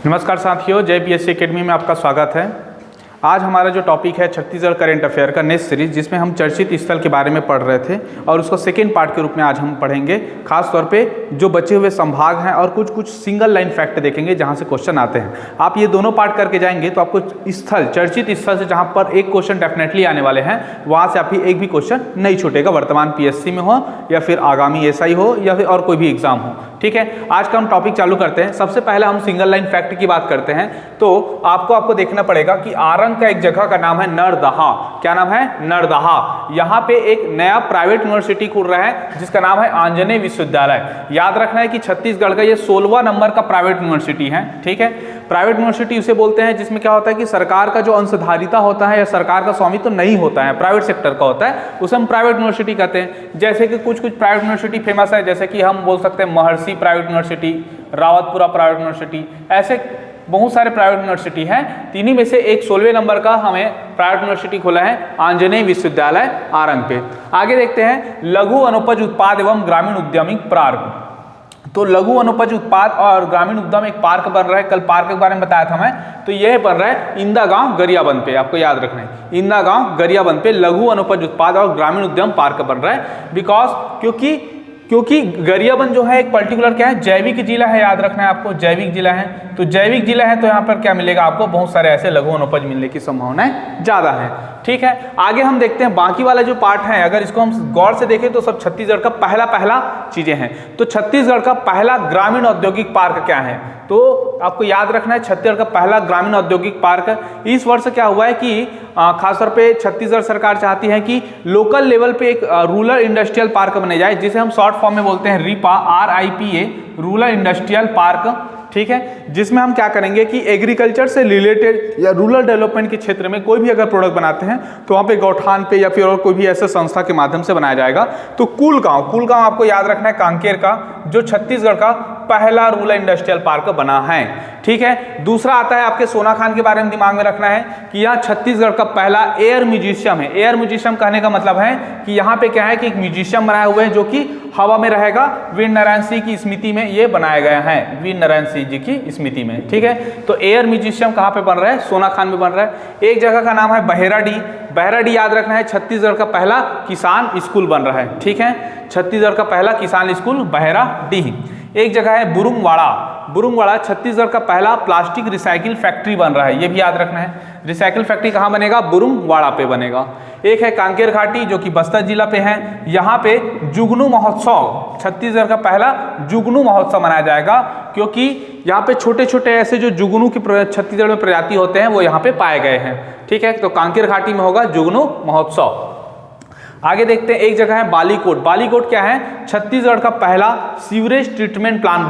नमस्कार साथियों, जय पीएससी एकेडमी में आपका स्वागत है। आज हमारा जो टॉपिक है छत्तीसगढ़ करंट अफेयर का नेक्स्ट सीरीज, जिसमें हम चर्चित स्थल के बारे में पढ़ रहे थे और उसको सेकेंड पार्ट के रूप में आज हम पढ़ेंगे। खास तौर पे जो बचे हुए संभाग हैं और कुछ सिंगल लाइन फैक्ट देखेंगे जहां से क्वेश्चन आते हैं। आप ये दोनों पार्ट करके जाएंगे तो आपको स्थल, चर्चित स्थल से जहां पर एक क्वेश्चन डेफिनेटली आने वाले हैं, वहां से आपकी एक भी क्वेश्चन नहीं छूटेगा, वर्तमान पीएससी में हो या फिर आगामी एसआई हो या फिर और कोई भी एग्जाम हो। ठीक है, आज का हम टॉपिक चालू करते हैं। सबसे पहले हम सिंगल लाइन फैक्ट की बात करते हैं। तो आपको देखना पड़ेगा कि आरंग का एक जगह का नाम है नरदहा। क्या नाम है? नरदहा। यहाँ पे एक नया प्राइवेट यूनिवर्सिटी खुल रहा है जिसका नाम है आंजनेय विश्वविद्यालय। याद रखना है कि छत्तीसगढ़ का ये 16वां नंबर का प्राइवेट यूनिवर्सिटी है। ठीक है, प्राइवेट यूनिवर्सिटी उसे बोलते हैं जिसमें क्या होता है कि सरकार का जो अंशधारिता होता है या सरकार का स्वामित्व तो नहीं होता है, प्राइवेट सेक्टर का होता है, उसे हम प्राइवेट यूनिवर्सिटी कहते हैं। जैसे कि कुछ प्राइवेट यूनिवर्सिटी फेमस है, जैसे कि हम बोल सकते हैं महर्षि private university, Rawatpura private university, ऐसे बहुत सारे प्राइवेट यूनिवर्सिटी हैं। तीनों में से एक 16वें नंबर का हमें प्राइवेट यूनिवर्सिटी खोला है आंजनेय विश्वविद्यालय आरंग पे। आगे देखते हैं लघु वनोपज उत्पाद एवं ग्रामीण उद्यमी पार्क। तो लघु वनोपज उत्पाद और ग्रामीण उद्यम एक पार्क बन रहा है। कल पार्क के बारे में बताया था मैं, तो यह बन रहा है इंदा गांव गरियाबंद पे। आपको याद रखना है, इंदा गांव गरियाबंद पे लघु वनोपज उत्पाद और ग्रामीण उद्यम पार्क बन रहा है। बिकॉज क्योंकि गरियाबंद जो है एक पर्टिकुलर क्या है, जैविक जिला है। याद रखना है आपको, जैविक जिला है। तो जैविक जिला है तो यहाँ पर क्या मिलेगा आपको, बहुत सारे ऐसे लघु वनोपज मिलने की संभावनाएं ज्यादा है। ठीक है, आगे हम देखते हैं बाकी वाला जो पार्ट है। अगर इसको हम गौर से देखें तो सब छत्तीसगढ़ का पहला चीजें हैं। तो छत्तीसगढ़ का पहला ग्रामीण औद्योगिक पार्क क्या है, तो आपको याद रखना है छत्तीसगढ़ का पहला ग्रामीण औद्योगिक पार्क इस वर्ष क्या हुआ है कि खासतौर पे छत्तीसगढ़ सरकार चाहती है कि लोकल लेवल पे एक रूरल इंडस्ट्रियल पार्क बने जाए, जिसे हम शॉर्ट फॉर्म में बोलते हैं RIPA, RIPA, rural industrial park. ठीक है, जिसमें हम क्या करेंगे कि एग्रीकल्चर से रिलेटेड या रूरल डेवलपमेंट के क्षेत्र में कोई भी अगर प्रोडक्ट बनाते हैं तो वहाँ पे गौठान पे या फिर और कोई भी ऐसे संस्था के माध्यम से बनाया जाएगा। तो कुलगांव आपको याद रखना है कांकेर का, जो छत्तीसगढ़ का पहला रूरल इंडस्ट्रियल पार्क बना है। ठीक है, दूसरा आता है आपके सोनाखान के बारे में दिमाग में रखना है कि यहाँ छत्तीसगढ़ का पहला एयर म्यूजियम है। एयर म्यूजियम कहने का मतलब है कि यहाँ पे क्या है कि एक म्यूजियम बनाया हुआ है जो कि हवा में रहेगा। वीर नारायण सिंह की स्मृति में ये बनाया गया है, वीर नारायण सिंह जी की स्मृति में। ठीक है, तो एयर म्यूजियम कहाँ पे बन रहा है? सोनाखान में बन रहा है। एक जगह का नाम है बहेराडी। बहेराडी याद रखना है छत्तीसगढ़ का पहला किसान स्कूल बन रहा है। ठीक है, छत्तीसगढ़ का पहला किसान स्कूल बहेराडी। एक जगह है बुरुंगवाड़ा छत्तीसगढ़ का पहला प्लास्टिक रिसाइकिल फैक्ट्री बन रहा है। ये भी याद रखना है, रिसाइकिल फैक्ट्री कहाँ बनेगा? बुरुंगवाड़ा पे बनेगा। एक है कांकेर घाटी जो कि बस्तर जिला पे है। यहाँ पे जुगनू महोत्सव, छत्तीसगढ़ का पहला जुगनू महोत्सव मनाया जाएगा, क्योंकि यहाँ पे छोटे छोटे ऐसे जो जुगनू की छत्तीसगढ़ में प्रजाति होते हैं वो यहाँ पे पाए गए हैं। ठीक है, तो कांकेर घाटी में होगा जुगनू महोत्सव। आगे देखते हैं, एक जगह है बालीकोट क्या है? छत्तीसगढ़ का पहला सीवरेज ट्रीटमेंट प्लांट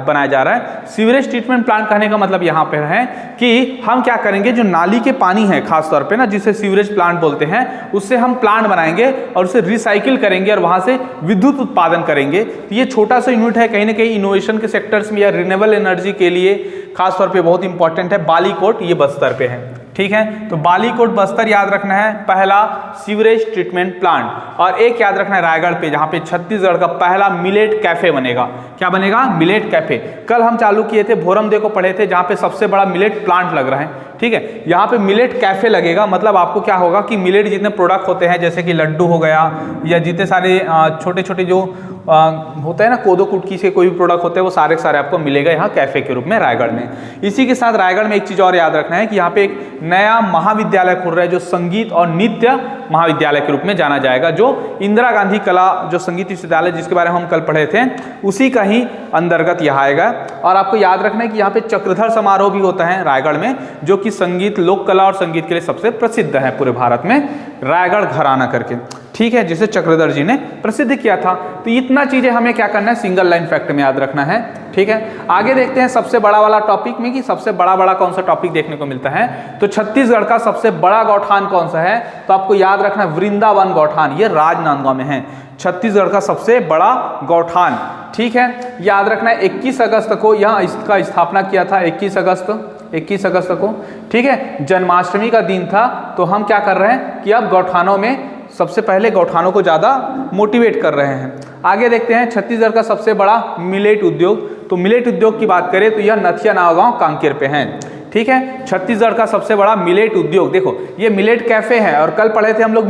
बनाया जा रहा है। सीवरेज ट्रीटमेंट प्लांट कहने का मतलब यहाँ पर है कि हम क्या करेंगे, जो नाली के पानी है खासतौर पे ना, जिसे सीवरेज प्लांट बोलते हैं, उससे हम प्लांट बनाएंगे और उसे रिसाइकिल करेंगे और वहां से विद्युत उत्पादन करेंगे। तो ये छोटा सा यूनिट है, कहीं ना कहीं इनोवेशन के सेक्टर्स में या रिन्यूएबल एनर्जी के लिए खासतौर पे बहुत इंपॉर्टेंट है। बालीकोट ये बस्तर पे है। ठीक है, तो बालीकोट बस्तर याद रखना है, पहला सीवरेज ट्रीटमेंट प्लांट। और एक याद रखना है रायगढ़ पे, जहां पे छत्तीसगढ़ का पहला मिलेट कैफे बनेगा। क्या बनेगा? Millet cafe. कल हम चालू किए थे, भोरमदेव को पढ़े थे, जहां पे सबसे बड़ा मिलेट प्लांट लग रहा है। ठीक है, यहाँ पे मिलेट कैफे लगेगा। मतलब आपको क्या होगा कि मिलेट जितने प्रोडक्ट होते हैं, जैसे कि लड्डू हो गया या जितने सारे छोटे छोटे जो होता है ना, कोदो कुटकी से कोई भी प्रोडक्ट होते हैं, वो सारे सारे आपको मिलेगा यहाँ कैफे के रूप में रायगढ़ में। इसी के साथ रायगढ़ में एक चीज और याद रखना है कि यहाँ पे एक नया महाविद्यालय खुल रहा है, जो संगीत और नृत्य महाविद्यालय के रूप में जाना जाएगा, जो इंदिरा गांधी कला जो संगीत विश्वविद्यालय जिसके बारे में हम कल पढ़े थे, उसी का ही अंतर्गत यह आएगा। और आपको याद रखना है कि यहाँ पे चक्रधर समारोह भी होता है रायगढ़ में, जो कि संगीत, लोक कला और संगीत के लिए सबसे प्रसिद्ध है पूरे भारत में, रायगढ़ घराना करके। ठीक है, जिसे चक्रधर जी ने प्रसिद्ध किया था। तो इतना चीजें हमें क्या करना है, सिंगल लाइन फैक्ट में याद रखना है। ठीक है, आगे देखते हैं सबसे बड़ा वाला टॉपिक में कि सबसे बड़ा कौन सा टॉपिक देखने को मिलता है। तो छत्तीसगढ़ का सबसे बड़ा गौठान कौन सा है, तो आपको याद रखना है वृंदावन गौठान, ये राजनांदगांव में है, छत्तीसगढ़ का सबसे बड़ा गौठान। ठीक है, याद रखना है 21 अगस्त को यहाँ इसका स्थापना किया था, 21 अगस्त को। ठीक है, जन्माष्टमी का दिन था। तो हम क्या कर रहे हैं कि अब गौठानों में सबसे पहले गौठानों को ज़्यादा मोटिवेट कर रहे हैं। आगे देखते हैं छत्तीसगढ़ का सबसे बड़ा मिलेट उद्योग। तो मिलेट उद्योग की बात करें तो यह नथिया नाव गाँव कांकेर पे है। ठीक है, छत्तीसगढ़ का सबसे बड़ा मिलेट उद्योग, देखो ये मिलेट कैफे है। और कल पढ़े थे हम लोग,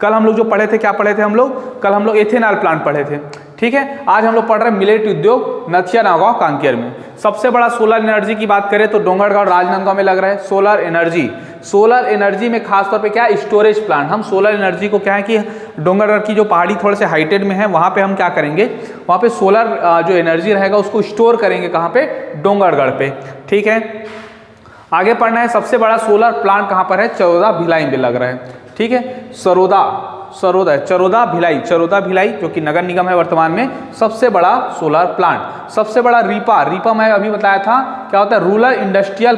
कल हम लोग जो पढ़े थे, क्या पढ़े थे हम लोग? कल हम लोग एथेनॉल प्लांट पढ़े थे। ठीक है, आज हम लोग पढ़ रहे हैं मिलेट उद्योग नथिया नाव गाँव कांकेर में। सबसे बड़ा सोलर एनर्जी की बात करें तो डोंगरगढ़ राजनांदगांव में लग रहा है सोलर एनर्जी। सोलर एनर्जी में खासतौर पे क्या है? Storage plant. हम सोलर एनर्जी को क्या है कि डोंगरगढ़ की जो पहाड़ी थोड़े से हाइटेड में है वहाँ पे हम क्या करेंगे, वहाँ पे सोलर जो एनर्जी रहेगा उसको स्टोर करेंगे। कहाँ पे? डोंगरगढ़ पे। ठीक है, आगे पढ़ना है सबसे बड़ा सोलर प्लांट कहाँ पर है? चरोदा भिलाई में लग रहा है। ठीक है, चरोदा भिलाई जो कि नगर निगम है वर्तमान में, सबसे बड़ा सोलर प्लांट। सबसे बड़ा रीपा मैं अभी बताया था क्या होता है? Rural industrial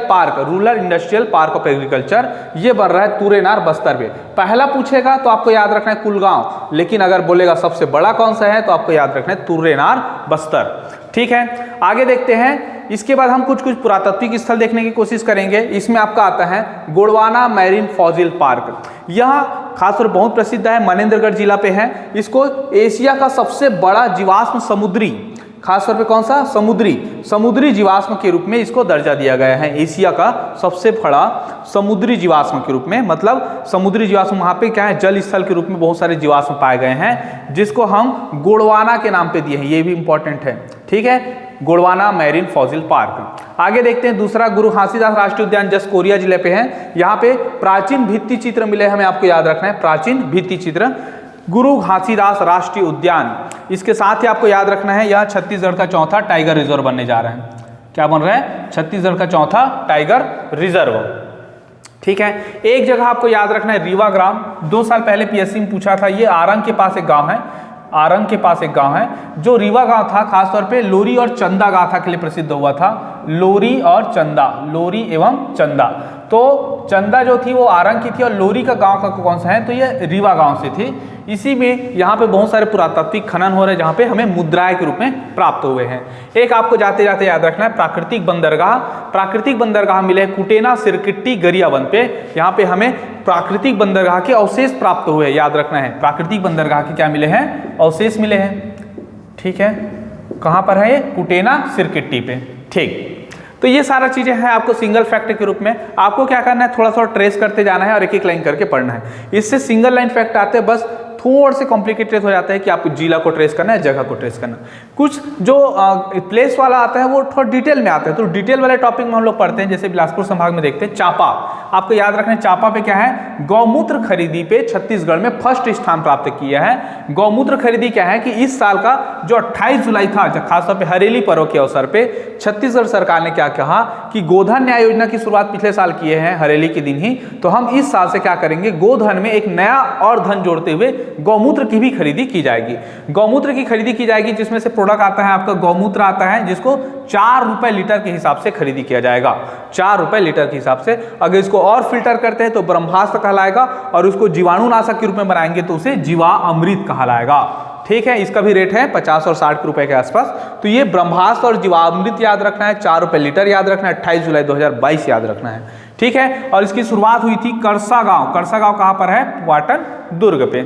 park of agriculture. ये बन रहा है तुरेनार बस्तर में। पहला पूछेगा तो आपको याद रखना है कुलगांव, लेकिन अगर बोलेगा सबसे बड़ा कौन सा है तो आपको याद रखना है तुरेनार बस्तर। ठीक है, आगे देखते हैं। इसके बाद हम कुछ पुरातात्विक स्थल देखने की कोशिश करेंगे। इसमें आपका आता है गोंडवाना मैरीन फॉसिल पार्क। यह खासतौर पर बहुत प्रसिद्ध है, मनेंद्रगढ़ जिला पे है। इसको एशिया का सबसे बड़ा जीवाश्म समुद्री, खासतौर पे कौन सा? समुद्री जीवाश्म के रूप में इसको दर्जा दिया गया है। एशिया का सबसे बड़ा समुद्री जीवाश्म के रूप में, मतलब समुद्री जीवाश्म वहाँ पे क्या है? जल स्थल के रूप में बहुत सारे जीवाश्म पाए गए हैं, जिसको हम गोंडवाना के नाम पे दिए हैं। ये भी इंपॉर्टेंट है। ठीक है, गोंडवाना मैरीन फॉसिल पार्क। आगे देखते हैं दूसरा गुरु घासीदास राष्ट्रीय उद्यान जस्ट कोरिया जिले पे है। यहाँ पे प्राचीन भित्ति चित्र मिले, हमें आपको याद रखना है प्राचीन भित्ति चित्र, गुरु घासीदास राष्ट्रीय उद्यान। इसके साथ ही आपको याद रखना है यह छत्तीसगढ़ का चौथा टाइगर रिजर्व बनने जा रहा है। क्या बन रहा है? छत्तीसगढ़ का चौथा टाइगर रिजर्व। ठीक है, एक जगह आपको याद रखना है रीवा ग्राम। 2 साल पहले पीएससी में पूछा था। ये आरंग के पास एक गांव है, जो रीवा गांव था खासतौर पे लोरी और चंदा गाथा के लिए प्रसिद्ध हुआ था। लोरी एवं चंदा। तो चंदा जो थी वो आरंग की थी और लोरी का गांव का कौन सा है? तो ये रीवा गांव से थी। इसी में यहाँ पे बहुत सारे पुरातात्विक खनन हो रहे हैं जहाँ पे हमें मुद्राएं के रूप में प्राप्त हुए हैं। एक आपको जाते जाते याद रखना है प्राकृतिक बंदरगाह मिले कुटेना सिरकिट्टी गरियाबंद पे। यहाँ पे हमें प्राकृतिक बंदरगाह के अवशेष प्राप्त हुए, याद रखना है प्राकृतिक बंदरगाह के क्या मिले हैं? अवशेष मिले हैं। ठीक है, कहाँ पर है ये? कुटेना सिरकिट्टी पे। ठीक, तो ये सारा चीजें हैं आपको सिंगल फैक्ट के रूप में। आपको क्या करना है? थोड़ा ट्रेस करते जाना है और एक एक लाइन करके पढ़ना है। इससे सिंगल लाइन फैक्ट आते हैं, बस थोड़ा से कॉम्प्लिकेटेड हो जाता है कि आपको जिला को ट्रेस करना है, जगह को ट्रेस करना। कुछ जो प्लेस वाला आता है वो थोड़ा डिटेल में आता है, तो डिटेल वाले टॉपिक में हम लोग पढ़ते हैं। जैसे बिलासपुर संभाग में देखते हैं चापा। आपको याद रखना है चापा पे क्या है? गौमूत्र खरीदी पे छत्तीसगढ़ में फर्स्ट स्थान प्राप्त किया है। गौमूत्र खरीदी क्या है कि इस साल का जो 28 जुलाई था, खासतौर पर हरेली पर्व के अवसर पे छत्तीसगढ़ सरकार ने क्या कहा कि गोधन न्याय योजना की शुरुआत पिछले साल किए हैं हरेली के दिन ही। तो हम इस साल से क्या करेंगे? गोधन में एक नया और धन जोड़ते हुए गौमूत्र की भी खरीदी की जाएगी। गौमूत्र की खरीदी की जाएगी जिसमें से प्रोडक्ट आता है आपका गौमूत्र आता है, जिसको 4 रुपए लीटर के हिसाब से खरीदी किया जाएगा। 4 रुपए लीटर के हिसाब से। अगर इसको और फिल्टर करते हैं तो ब्रह्मास्त्र कहलाएगा, और उसको जीवाणुनाशक के रूप में बनाएंगे तो उसे जीवा अमृत कहलाएगा। ठीक है, इसका भी रेट है 50 और 60 रुपए के आसपास। तो ये ब्रह्मास्त्र और जीवामृत याद रखना है, 4 रुपए लीटर याद रखना है, 28 जुलाई 2022 याद रखना है। ठीक है, और इसकी शुरुआत हुई थी करसा गांव कहाँ पर है? पाटन दुर्ग पे।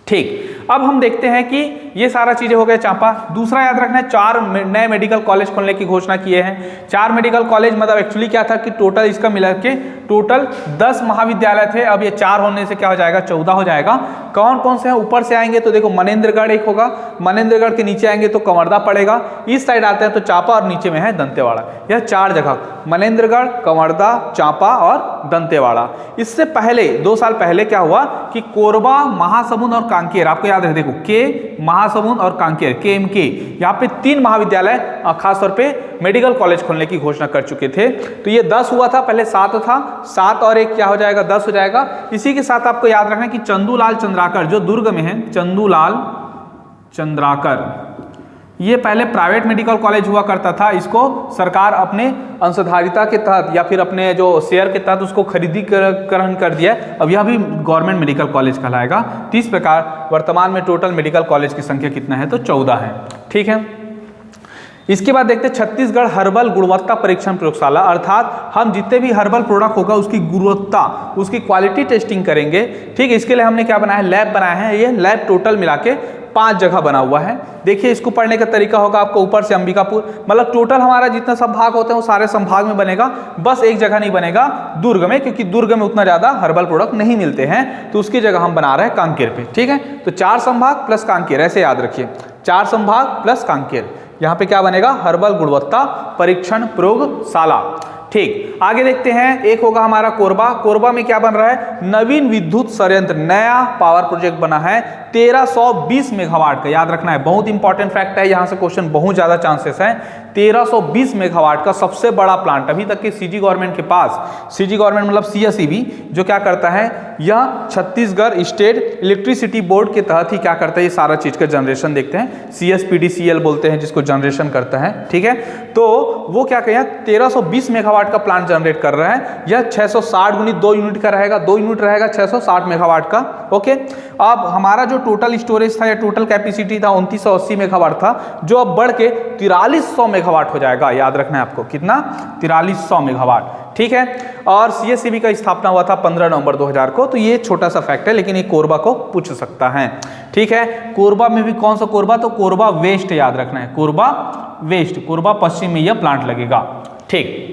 ठीक, अब हम देखते हैं कि ये सारा चीजें हो गए चांपा। दूसरा याद रखना है 4 नए मेडिकल कॉलेज खोलने की घोषणा किए हैं। 4 मेडिकल कॉलेज मतलब एक्चुअली क्या था कि टोटल इसका मिला के टोटल 10 महाविद्यालय थे। अब ये 4 होने से क्या हो जाएगा? 14 हो जाएगा। कौन कौन से हैं? ऊपर से आएंगे तो देखो मनेंद्रगढ़ एक होगा, मनेंद्रगढ़ के नीचे आएंगे तो कंवरदा पड़ेगा, इस साइड आते हैं तो चांपा और नीचे में है दंतेवाड़ा। यह 4 जगह मनेंद्रगढ़, कंवरदा, चांपा और दंतेवाड़ा। इससे पहले 2 साल पहले क्या हुआ कि कोरबा, महासमुंद और कांकेर, आपको याद है देखो के महासमुंद और कांकेर KMK, यहाँ पे 3 महाविद्यालय खासतौर पे मेडिकल कॉलेज खोलने की घोषणा कर चुके थे। तो ये 10 हुआ था, पहले 7 था, 7 और 1 क्या हो जाएगा? 10 हो जाएगा। इसी के साथ आपको याद रखना है कि चंदूलाल चंद्राकर जो दुर्ग में है, चंदूलाल चंद्राकर, ये पहले प्राइवेट मेडिकल कॉलेज हुआ करता था। इसको सरकार अपने अंशधारिता के तहत या फिर अपने जो शेयर के तहत उसको खरीदीकरण कर दिया है। अब यह भी गवर्नमेंट मेडिकल कॉलेज कहलाएगा। तो इस प्रकार वर्तमान में टोटल मेडिकल कॉलेज की संख्या कितना है? तो 14 है। ठीक है, इसके बाद देखते हैं छत्तीसगढ़ हर्बल गुणवत्ता परीक्षण प्रयोगशाला, अर्थात हम जितने भी हर्बल प्रोडक्ट होगा उसकी गुणवत्ता, उसकी क्वालिटी टेस्टिंग करेंगे। ठीक है, इसके लिए हमने क्या बनाया है, लैब बनाया है। ये लैब टोटल मिला के 5 जगह बना हुआ है। देखिए इसको पढ़ने का तरीका होगा आपको, ऊपर से अंबिकापुर, मतलब टोटल हमारा जितना संभाग होते हैं वो सारे संभाग में बनेगा, बस एक जगह नहीं बनेगा दुर्ग में, क्योंकि दुर्ग में उतना ज़्यादा हर्बल प्रोडक्ट नहीं मिलते हैं, तो उसकी जगह हम बना रहे हैं कांकेर पे। ठीक है, तो 4 संभाग प्लस कांकेर, ऐसे याद रखिए, 4 संभाग प्लस कांकेर, यहाँ पे क्या बनेगा, हर्बल गुणवत्ता परीक्षण प्रयोगशाला। ठीक, आगे देखते हैं, एक होगा हमारा कोरबा। कोरबा में क्या बन रहा है, नवीन विद्युत संयंत्र, नया पावर प्रोजेक्ट बना है 1320 मेगावाट का, याद रखना है, बहुत इंपॉर्टेंट फैक्ट है, यहां से क्वेश्चन बहुत ज्यादा चांसेस है। 1320 मेगावाट का सबसे बड़ा प्लांट अभी तक के सीजी गवर्नमेंट के पास, सीजी गवर्नमेंट मतलब सीएसईबी, जो क्या करता है, यह छत्तीसगढ़ स्टेट इलेक्ट्रिसिटी बोर्ड के तहत ही क्या करता है, ये सारा चीज का जनरेशन देखते हैं, CSPDCL बोलते हैं जिसको जनरेशन करता है। ठीक है, तो वो क्या कहें 1320 मेगावाट का प्लांट जनरेट कर रहा है। यह 660 गुणित 2 यूनिट का रहेगा, 2 यूनिट रहेगा 660 मेगावाट का। ओके, अब हमारा जो टोटल स्टोरेज था या टोटल कैपेसिटी था 2980 मेगावाट था, जो अब बढ़ के 4300 मेगावाट हो जाएगा। याद रखना है आपको, कितना, 4300 मेगावाट। ठीक है, और CSEB का स्थापना हुआ था 15 नवंबर 2000 को। तो ये छोटा सा फैक्ट है, लेकिन ये कोरबा को पूछ सकता है। ठीक है, कोरबा में भी कौन सा कोरबा, तो कोरबा वेस्ट याद रखना है, कोरबा वेस्ट, कोरबा पश्चिम में यह प्लांट लगेगा। ठीक,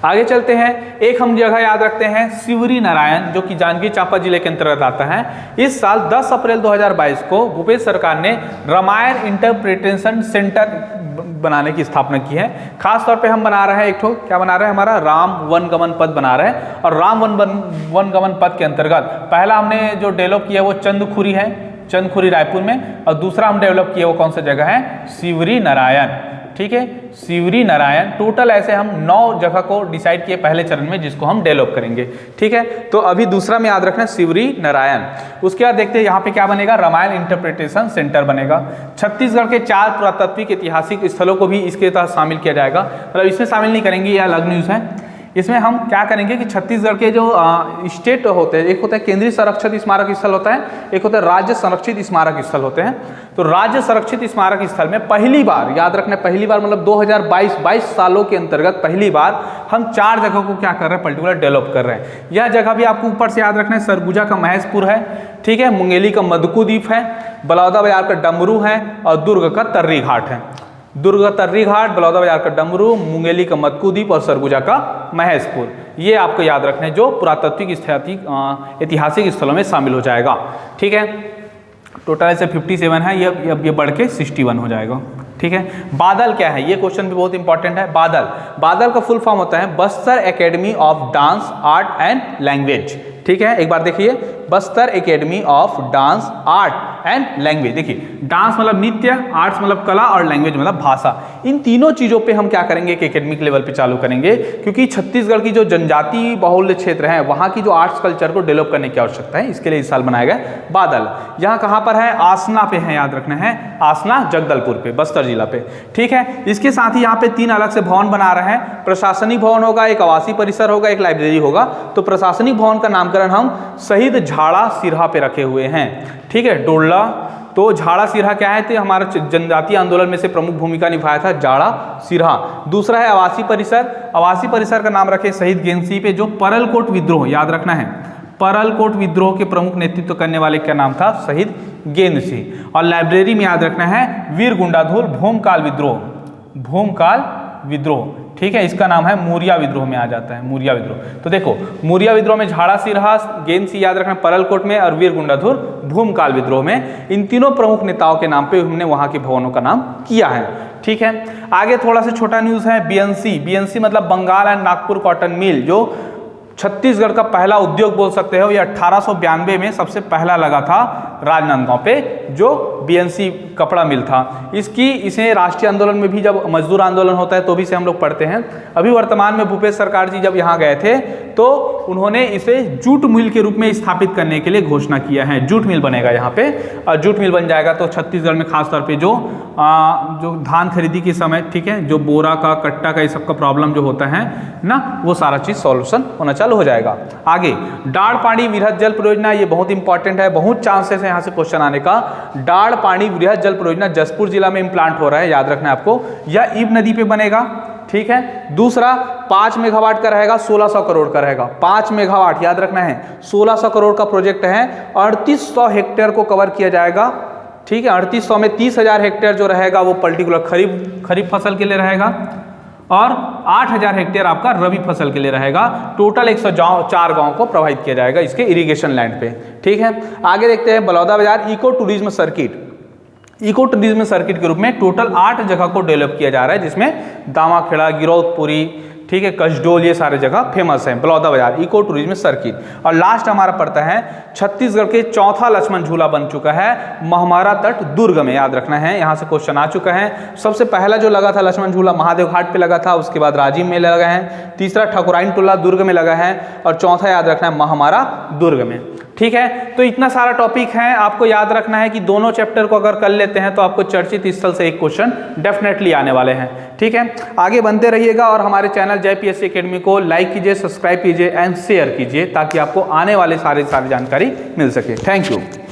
आगे चलते हैं, एक हम जगह याद रखते हैं शिवरी नारायण, जो कि जांजगीर चांपा जिले के अंतर्गत आता है। इस साल 10 अप्रैल 2022 को भूपेश सरकार ने रामायण इंटरप्रिटेशन सेंटर बनाने की स्थापना की है। खास तौर पे हम बना रहे हैं एक ठो, क्या बना रहे हैं, हमारा राम वनगमन पथ बना रहे हैं, और राम वनगमन पथ के अंतर्गत पहला हमने जो डेवलप किया वो चंदखुरी है, चंदखुरी रायपुर में, और दूसरा हम डेवलप किया वो कौन सा जगह है, शिवरी नारायण। ठीक है, शिवरी नारायण। टोटल ऐसे हम 9 जगह को डिसाइड किए पहले चरण में, जिसको हम डेवलप करेंगे। ठीक है, तो अभी दूसरा में याद रखना शिवरी नारायण। उसके बाद देखते हैं यहाँ पे क्या बनेगा, रामायण इंटरप्रिटेशन सेंटर बनेगा। छत्तीसगढ़ के 4 पुरातात्विक ऐतिहासिक स्थलों को भी इसके तहत शामिल किया जाएगा, मतलब इसमें शामिल नहीं करेंगे, यह अलग न्यूज़ है। इसमें हम क्या करेंगे कि छत्तीसगढ़ के जो स्टेट होते हैं, एक होता है केंद्रीय संरक्षित स्मारक स्थल होता है, एक होता है राज्य संरक्षित स्मारक स्थल होते हैं। तो राज्य संरक्षित स्मारक स्थल में पहली बार, याद रखना पहली बार मतलब 2022 सालों के अंतर्गत पहली बार हम 4 जगह को क्या कर रहे हैं, पर्टिकुलर डेवलप कर रहे हैं। यह जगह भी आपको ऊपर से याद रखना है, सरगुजा का महेशपुर है, ठीक है, मुंगेली का मदकू द्वीप है, बलौदाबाजार का डमरू है, और दुर्ग का तर्री घाट है। दुर्ग का तर्री घाट, बलौदाबाजार का डमरू, मुंगेली का मदकू द्वीप और सरगुजा का महेशपुर, ये आपको याद रखना है, जो पुरातात्विक ऐतिहासिक स्थलों में शामिल हो जाएगा। ठीक है, टोटल ऐसे 57 है, ये बढ़ के 61 हो जाएगा। ठीक है, बादल क्या है, ये क्वेश्चन भी बहुत इंपॉर्टेंट है। बादल, बादल का फुल फॉर्म होता है Bastar academy of dance art and language. ठीक है, एक बार देखिए, Bastar academy of dance art and language. देखिए, डांस मतलब नृत्य, आर्ट्स मतलब कला, और लैंग्वेज मतलब भाषा। इन तीनों चीज़ों पे हम क्या करेंगे, एक एकेडमिक लेवल पे चालू करेंगे, क्योंकि छत्तीसगढ़ की जो जनजाति बहुल्य क्षेत्र है, वहाँ की जो आर्ट्स कल्चर को डेवलप करने की आवश्यकता है, इसके लिए इस साल बनाया गया बादल। यहाँ कहाँ पर है, आसना पे है, याद रखना है, आसना जगदलपुर पे, बस्तर जिला पे। ठीक है, इसके साथ ही यहाँ पे 3 अलग से भवन बना रहे हैं। प्रशासनिक भवन होगा, एक आवासीय परिसर होगा, एक लाइब्रेरी होगा। तो प्रशासनिक भवन का नामकरण हम शहीद झाड़ा सिरहा पे रखे हुए हैं। ठीक है, डोडला, तो झाड़ा सिरहा क्या है, तो हमारा जनजातीय आंदोलन में से प्रमुख भूमिका निभाया था झाड़ा सिरहा। दूसरा है आवासीय परिसर, आवासीय परिसर का नाम रखे शहीद गेंद सिंह पे, जो परलकोट विद्रोह, याद रखना है, परलकोट विद्रोह के प्रमुख नेतृत्व करने वाले का नाम था शहीद गेंद सिंह। और लाइब्रेरी में याद रखना है वीर गुंडाधुर भूमकाल विद्रोह, भूमकाल विद्रोह। ठीक है, इसका नाम है मूरिया विद्रोह में आ जाता है, मूरिया विद्रोह। तो देखो, मूरिया विद्रोह में झाड़ा सिरहा, गेंद सिंह याद रखना परलकोट में, और वीर गुंडाधुर भूमकाल विद्रोह में। इन तीनों प्रमुख नेताओं के नाम पे हमने वहां के भवनों का नाम किया है। ठीक है, आगे थोड़ा सा छोटा न्यूज है, बीएनसी। बीएनसी मतलब Bengal and Nagpur cotton mill, जो छत्तीसगढ़ का पहला उद्योग बोल सकते हो। ये 1892 में सबसे पहला लगा था राजनांदगांव पे, जो बीएनसी कपड़ा मिल था। इसे राष्ट्रीय आंदोलन में भी, जब मजदूर आंदोलन होता है तो भी इसे हम लोग पढ़ते हैं। अभी वर्तमान में भूपेश सरकार जी जब यहाँ गए थे तो उन्होंने इसे जूट मिल के रूप में स्थापित करने के लिए घोषणा किया है। जूट मिल बनेगा यहाँ पे, और जूट मिल बन जाएगा तो छत्तीसगढ़ में खासतौर पे जो धान खरीदी के समय, ठीक है, जो बोरा का, कट्टा का, ये सब का प्रॉब्लम जो होता है ना, वो सारा चीज सॉल्यूशन होना चालू हो जाएगा। आगे डाढ़पाड़ी विरहत जल परियोजना, ये बहुत इंपॉर्टेंट है, बहुत चांसेस है यहाँ से क्वेश्चन आने का। डाढ़ बाढ़ पानी वृहद जल परियोजना जसपुर जिला में इम्प्लांट हो रहा है, याद रखना है आपको। यह ईब नदी पे बनेगा, ठीक है। दूसरा 5 मेगावाट का रहेगा, 1600 करोड़ का रहेगा। 5 मेगावाट याद रखना है, 1600 करोड़ का प्रोजेक्ट है। 3800 हेक्टेयर को कवर किया जाएगा, ठीक है। 3800 में 30,000 हेक्टेयर जो रहेगा वो पर्टिकुलर खरीफ फसल के लिए रहेगा और 8,000 हेक्टेयर आपका रबी फसल के लिए रहेगा। टोटल 104 गांव को प्रोवाइड किया जाएगा इसके इरिगेशन लैंड पे, ठीक है। आगे देखते हैं Balodabazar eco tourism circuit. Eco tourism circuit के रूप में टोटल 8 जगह को डेवलप किया जा रहा है, जिसमें दामाखेड़ा, गिरौदपुरी, ठीक है, कसडोल, ये सारे जगह फेमस हैं बलौदाबाजार इको टूरिज्म सर्किट। और लास्ट हमारा पड़ता है छत्तीसगढ़ के चौथा लक्ष्मण झूला बन चुका है महमारा तट दुर्ग में, याद रखना है, यहाँ से क्वेश्चन आ चुका है। सबसे पहला जो लगा था लक्ष्मण झूला महादेव घाट पे लगा था, उसके बाद राजिम में लगा है, तीसरा ठकुराइन टोला दुर्ग में लगा है और चौथा याद रखना है महमारा दुर्ग में, ठीक है। तो इतना सारा टॉपिक है, आपको याद रखना है कि दोनों चैप्टर को अगर कर लेते हैं तो आपको चर्चित स्थल से एक क्वेश्चन डेफिनेटली आने वाले हैं, ठीक है। आगे बनते रहिएगा और हमारे चैनल जय पीएससी एकेडमी को लाइक कीजिए, सब्सक्राइब कीजिए एंड शेयर कीजिए ताकि आपको आने वाले सारी जानकारी मिल सके। Thank you.